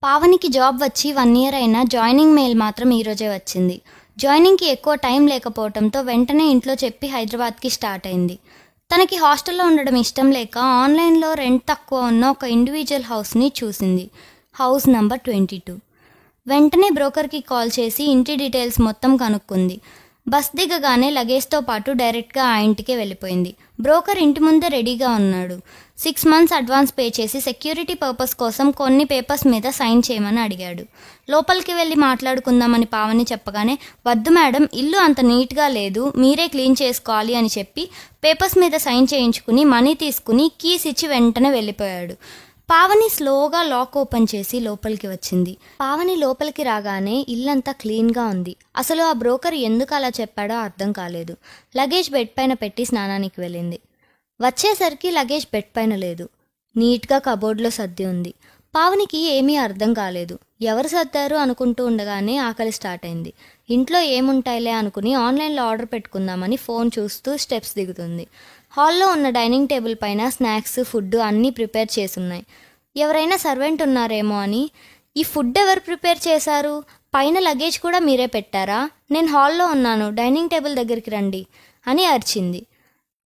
పావనికి job వచ్చి 1 year అయినా joining mail మాత్రం ఈరోజే వచ్చింది. జాయినింగ్‌కి ఎక్కువ టైం లేకపోవడంతో వెంటనే ఇంట్లో చెప్పి హైదరాబాద్‌కి స్టార్ట్ అయింది. తనకి హాస్టల్లో ఉండడం ఇష్టం లేక ఆన్‌లైన్‌లో రెంట్ తక్కువ ఉన్న ఒక ఇండివిడ్యువల్ హౌస్‌ని చూసింది. House number 22. వెంటనే బ్రోకర్‌కి కాల్ చేసి ఇంటి డీటెయిల్స్ మొత్తం కనుక్కుంది. బస్ దిగగానే లగేజ్‌తో పాటు డైరెక్ట్‌గా ఆ ఇంటికే వెళ్ళిపోయింది. బ్రోకర్ ఇంటి ముందే రెడీగా ఉన్నాడు. 6 మంత్స్ అడ్వాన్స్ పే చేసి సెక్యూరిటీ పర్పస్ కోసం కొన్ని పేపర్స్ మీద సైన్ చేయమని అడిగాడు. లోపలికి వెళ్ళి మాట్లాడుకుందామని పావని చెప్పగానే, వద్దు మేడం, ఇల్లు అంత నీట్‌గా లేదు, మీరే క్లీన్ చేసుకోవాలి అని చెప్పి పేపర్స్ మీద సైన్ చేయించుకుని మనీ తీసుకుని కీస్ ఇచ్చి వెంటనే వెళ్ళిపోయాడు. పావని స్లోగా లాక్ ఓపెన్ చేసి లోపలికి వచ్చింది. పావని లోపలికి రాగానే ఇల్లంతా క్లీన్గా ఉంది. అసలు ఆ బ్రోకర్ ఎందుకు అలా చెప్పాడో అర్థం కాలేదు. లగేజ్ బెడ్ పైన పెట్టి స్నానానికి వెళ్ళింది. వచ్చేసరికి లగేజ్ బెడ్ పైన లేదు. నీట్గా కబోర్డ్లో సర్ది ఉంది. పావనికి ఏమీ అర్థం కాలేదు. ఎవరు సర్దారు అనుకుంటూ ఉండగానే ఆకలి స్టార్ట్ అయింది. ఇంట్లో ఏముంటాయిలే అనుకుని ఆన్లైన్లో ఆర్డర్ పెట్టుకుందామని ఫోన్ చూస్తూ స్టెప్స్ దిగుతుంది. హాల్లో ఉన్న డైనింగ్ టేబుల్ పైన స్నాక్స్, ఫుడ్ అన్నీ ప్రిపేర్ చేసున్నాయి. ఎవరైనా సర్వెంట్ ఉన్నారేమో అని, ఈ ఫుడ్ ఎవరు ప్రిపేర్ చేశారు? పైన లగేజ్ కూడా మీరే పెట్టారా? నేను హాల్లో ఉన్నాను, డైనింగ్ టేబుల్ దగ్గరికి రండి అని అరిచింది.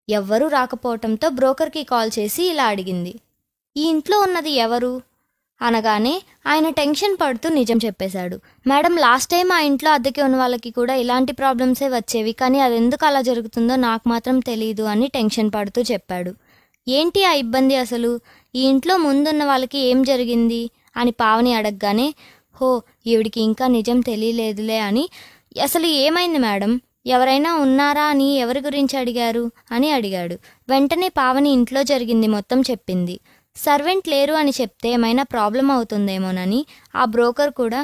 ఎవ్వరూ రాకపోవటంతో బ్రోకర్కి కాల్ చేసి ఇలా అడిగింది, ఈ ఇంట్లో ఉన్నది ఎవరు అనగానే ఆయన టెన్షన్ పడుతూ నిజం చెప్పేశాడు. మేడం, లాస్ట్ టైం ఆ ఇంట్లో అద్దెకి ఉన్న వాళ్ళకి కూడా ఇలాంటి ప్రాబ్లమ్సే వచ్చేవి, కానీ అది ఎందుకు అలా జరుగుతుందో నాకు మాత్రం తెలియదు అని టెన్షన్ పడుతూ చెప్పాడు. ఏంటి ఆ ఇబ్బంది అసలు? ఈ ఇంట్లో ముందున్న వాళ్ళకి ఏం జరిగింది అని పావని అడగగానే, హో, ఈవిడికి ఇంకా నిజం తెలియలేదులే అని, అసలు ఏమైంది మేడం, ఎవరైనా ఉన్నారా అని ఎవరి గురించి అడిగారు అని అడిగాడు. వెంటనే పావని ఇంట్లో జరిగింది మొత్తం చెప్పింది. సర్వెంట్ లేరు అని చెప్తే ఏమైనా ప్రాబ్లం అవుతుందేమోనని ఆ బ్రోకర్ కూడా,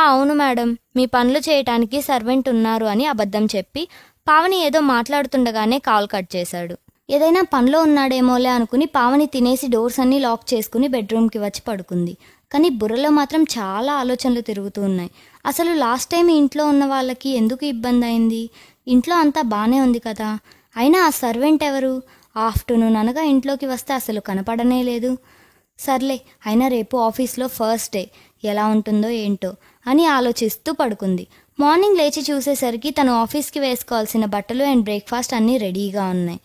అవును మేడం, మీ పనులు చేయటానికి సర్వెంట్ ఉన్నారు అని అబద్ధం చెప్పి పావని ఏదో మాట్లాడుతుండగానే కాల్ కట్ చేశాడు. ఏదైనా పనిలో ఉన్నాడేమోలే అనుకుని పావని తినేసి డోర్స్ అన్నీ లాక్ చేసుకుని బెడ్రూమ్కి వచ్చి పడుకుంది. కానీ బుర్రలో మాత్రం చాలా ఆలోచనలు తిరుగుతూ ఉన్నాయి. అసలు లాస్ట్ టైం ఇంట్లో ఉన్న వాళ్ళకి ఎందుకు ఇబ్బంది అయింది? ఇంట్లో అంతా బాగానే ఉంది కదా, అయినా ఆ సర్వెంట్ ఎవరు? ఆఫ్టర్నూన్ అనగా ఇంట్లోకి వస్తే అసలు కనపడనే లేదు. సర్లే, అయినా రేపు ఆఫీస్లో ఫస్ట్ డే, ఎలా ఉంటుందో ఏంటో అని ఆలోచిస్తూ పడుకుంది. మార్నింగ్ లేచి చూసేసరికి తను ఆఫీస్కి వేసుకోవాల్సిన బట్టలు అండ్ బ్రేక్ఫాస్ట్ అన్నీ రెడీగా ఉన్నాయి.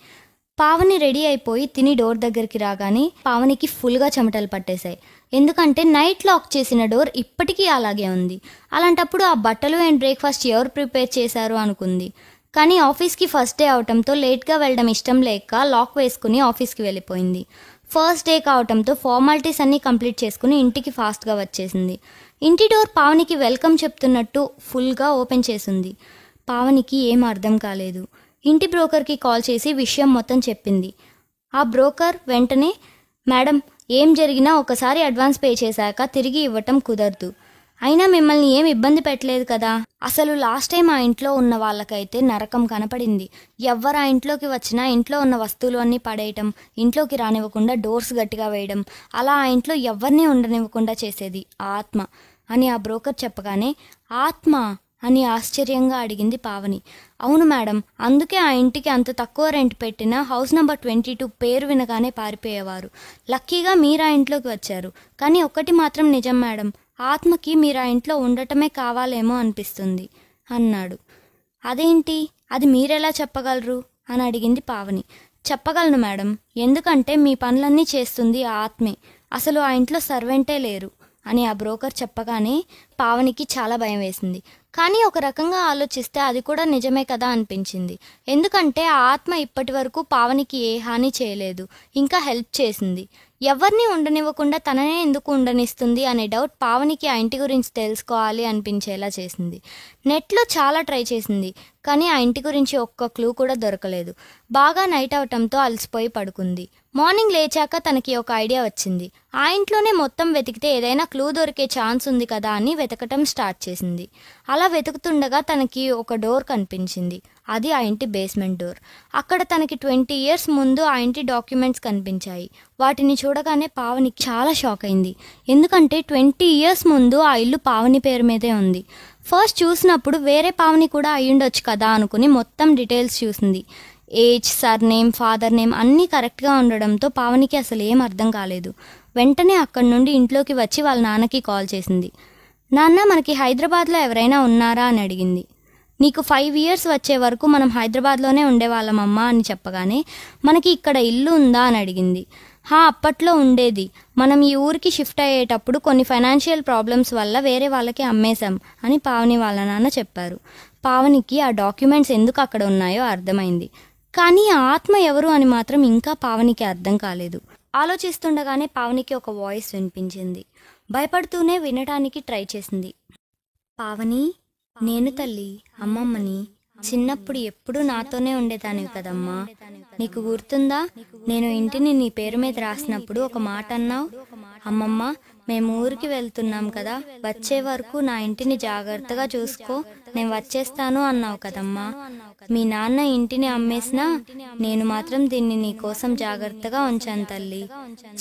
పావని రెడీ అయిపోయి తిని డోర్ దగ్గరికి రాగానే పావనికి ఫుల్గా చెమటలు పట్టేశాయి. ఎందుకంటే నైట్ లాక్ చేసిన డోర్ ఇప్పటికీ అలాగే ఉంది. అలాంటప్పుడు ఆ బట్టలు అండ్ బ్రేక్ఫాస్ట్ ఎవరు ప్రిపేర్ చేశారు అనుకుంది. కానీ ఆఫీస్కి ఫస్ట్ డే అవటంతో లేట్గా వెళ్ళడం ఇష్టం లేక లాక్ వేసుకుని ఆఫీస్కి వెళ్ళిపోయింది. ఫస్ట్ డే కావటంతో ఫార్మాలిటీస్ అన్నీ కంప్లీట్ చేసుకుని ఇంటికి ఫాస్ట్గా వచ్చేసింది. ఇంటి డోర్ పావనికి వెల్కమ్ చెప్తున్నట్టు ఫుల్గా ఓపెన్ చేసింది. పావనికి ఏం అర్థం కాలేదు. ఇంటి బ్రోకర్కి కాల్ చేసి విషయం మొత్తం చెప్పింది. ఆ బ్రోకర్ వెంటనే, మేడం, ఏం జరిగినా ఒకసారి అడ్వాన్స్ పే చేశాక తిరిగి ఇవ్వటం కుదరదు. అయినా మిమ్మల్ని ఏం ఇబ్బంది పెట్టలేదు కదా. అసలు లాస్ట్ టైం ఆ ఇంట్లో ఉన్న వాళ్ళకైతే నరకం కనపడింది. ఎవ్వరు ఆ ఇంట్లోకి వచ్చినా ఇంట్లో ఉన్న వస్తువులు అన్నీ పడేయటం, ఇంట్లోకి రానివ్వకుండా డోర్స్ గట్టిగా వేయడం, అలా ఆ ఇంట్లో ఎవరినీ ఉండనివ్వకుండా చేసేది ఆత్మ అని ఆ బ్రోకర్ చెప్పగానే, ఆత్మ అని ఆశ్చర్యంగా అడిగింది పావని. అవును మేడం, అందుకే ఆ ఇంటికి అంత తక్కువ రెంట్ పెట్టిన హౌస్ నెంబర్ 22 పేరు వినగానే పారిపోయేవారు. లక్కీగా మీరు ఆ ఇంట్లోకి వచ్చారు. కానీ ఒక్కటి మాత్రం నిజం మేడం, ఆత్మకి మీరు ఆ ఇంట్లో ఉండటమే కావాలేమో అనిపిస్తుంది అన్నాడు. అదేంటి, అది మీరెలా చెప్పగలరు అని అడిగింది పావని. చెప్పగలను మేడం, ఎందుకంటే మీ పనులన్నీ చేస్తుంది ఆ ఆత్మే. అసలు ఆ ఇంట్లో సర్వెంటే లేరు అని ఆ బ్రోకర్ చెప్పగానే పావనికి చాలా భయం వేసింది. కానీ ఒక రకంగా ఆలోచిస్తే అది కూడా నిజమే కదా అనిపించింది. ఎందుకంటే ఆ ఆత్మ ఇప్పటి వరకు పావనికి ఏ హాని చేయలేదు, ఇంకా హెల్ప్ చేసింది. ఎవరిని ఉండనివ్వకుండా తననే ఎందుకు ఉండనిస్తుంది అనే డౌట్ పావనికి ఆ ఇంటి గురించి తెలుసుకోవాలి అనిపించేలా చేసింది. నెట్లో చాలా ట్రై చేసింది, కానీ ఆ ఇంటి గురించి ఒక్క క్లూ కూడా దొరకలేదు. బాగా నైట్ అవటంతో అలసిపోయి పడుకుంది. మార్నింగ్ లేచాక తనకి ఒక ఐడియా వచ్చింది. ఆ ఇంట్లోనే మొత్తం వెతికితే ఏదైనా క్లూ దొరికే ఛాన్స్ ఉంది కదా అని వెతకటం స్టార్ట్ చేసింది. అలా వెతుకుతుండగా తనకి ఒక డోర్ కనిపించింది. అది ఆ ఇంటి బేస్మెంట్ డోర్. అక్కడ తనకి 20 years ముందు ఆ ఇంటి డాక్యుమెంట్స్ కనిపించాయి. వాటిని చూడగానే పావని చాలా షాక్ అయింది. ఎందుకంటే 20 years ముందు ఆ ఇల్లు పావని పేరు మీదే ఉంది. ఫస్ట్ చూసినప్పుడు వేరే పావని కూడా అయ్యుండొచ్చు కదా అనుకుని మొత్తం డీటెయిల్స్ చూసింది. ఏజ్, సర్నేమ్, ఫాదర్ నేమ్ అన్నీ కరెక్ట్గా ఉండడంతో పావనికి అసలు ఏం అర్థం కాలేదు. వెంటనే అక్కడి నుండి ఇంట్లోకి వచ్చి వాళ్ళ నాన్నకి కాల్ చేసింది. నాన్న, మనకి హైదరాబాద్లో ఎవరైనా ఉన్నారా అని అడిగింది. నీకు 5 years వచ్చే వరకు మనం హైదరాబాద్లోనే ఉండేవాళ్ళమమ్మా అని చెప్పగానే, మనకి ఇక్కడ ఇల్లు ఉందా అని అడిగింది. అప్పట్లో ఉండేది. మనం ఈ ఊరికి షిఫ్ట్ అయ్యేటప్పుడు కొన్ని ఫైనాన్షియల్ ప్రాబ్లమ్స్ వల్ల వేరే వాళ్ళకి అమ్మేశాం అని పావని వాళ్ళ నాన్న చెప్పారు. పావనికి ఆ డాక్యుమెంట్స్ ఎందుకు అక్కడ ఉన్నాయో అర్థమైంది. కానీ ఆ ఆత్మ ఎవరు అని మాత్రం ఇంకా పావనికి అర్థం కాలేదు. ఆలోచిస్తుండగానే పావనికి ఒక వాయిస్ వినిపించింది. భయపడుతూనే వినటానికి ట్రై చేసింది. పావని, నేను తల్లి, అమ్మమ్మని. చిన్నప్పుడు ఎప్పుడూ నాతోనే ఉండేదానివి కదమ్మా. నీకు గుర్తుందా? నేను ఇంటిని నీ పేరు మీద రాసినప్పుడు ఒక మాట అన్నావు. అమ్మమ్మ, మేము ఊరికి వెళ్తున్నాం కదా, వచ్చే వరకు నా ఇంటిని జాగ్రత్తగా చూసుకో, నేను వచ్చేస్తాను అన్నావు కదమ్మా. మీ నాన్న ఇంటిని అమ్మేసినా నేను మాత్రం దీన్ని నీ కోసం జాగ్రత్తగా ఉంచాను తల్లి.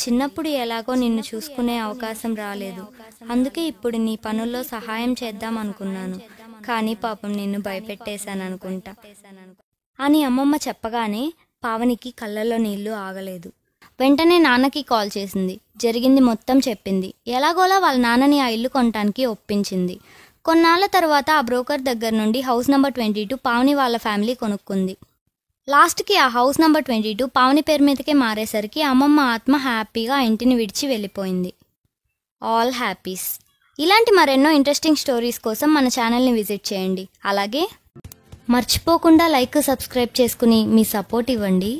చిన్నప్పుడు ఎలాగో నిన్ను చూసుకునే అవకాశం రాలేదు, అందుకే ఇప్పుడు నీ పనుల్లో సహాయం చేద్దాం అనుకున్నాను. కానీ పాపం నిన్ను భయపెట్టేశాను అనుకుంటా అని అమ్మమ్మ చెప్పగానే పావనికి కళ్ళల్లో నీళ్లు ఆగలేదు. వెంటనే నాన్నకి కాల్ చేసింది. జరిగింది మొత్తం చెప్పింది. ఎలాగోలా వాళ్ళ నాన్నని ఆ ఇల్లు కొనటానికి ఒప్పించింది. కొన్నాళ్ల తర్వాత ఆ బ్రోకర్ దగ్గర నుండి హౌస్ నెంబర్ 22 పావని వాళ్ళ ఫ్యామిలీ కొనుక్కుంది. లాస్ట్కి ఆ హౌస్ నెంబర్ 22 పావని పేరు మీదకే మారేసరికి అమ్మమ్మ ఆత్మ హ్యాపీగా ఆ ఇంటిని విడిచి వెళ్ళిపోయింది. All happies. ఇలాంటి మరెన్నో ఇంట్రెస్టింగ్ స్టోరీస్ కోసం మన ఛానల్ని విజిట్ చేయండి. అలాగే మర్చిపోకుండా లైక్, సబ్స్క్రైబ్ చేసుకుని మీ సపోర్ట్ ఇవ్వండి.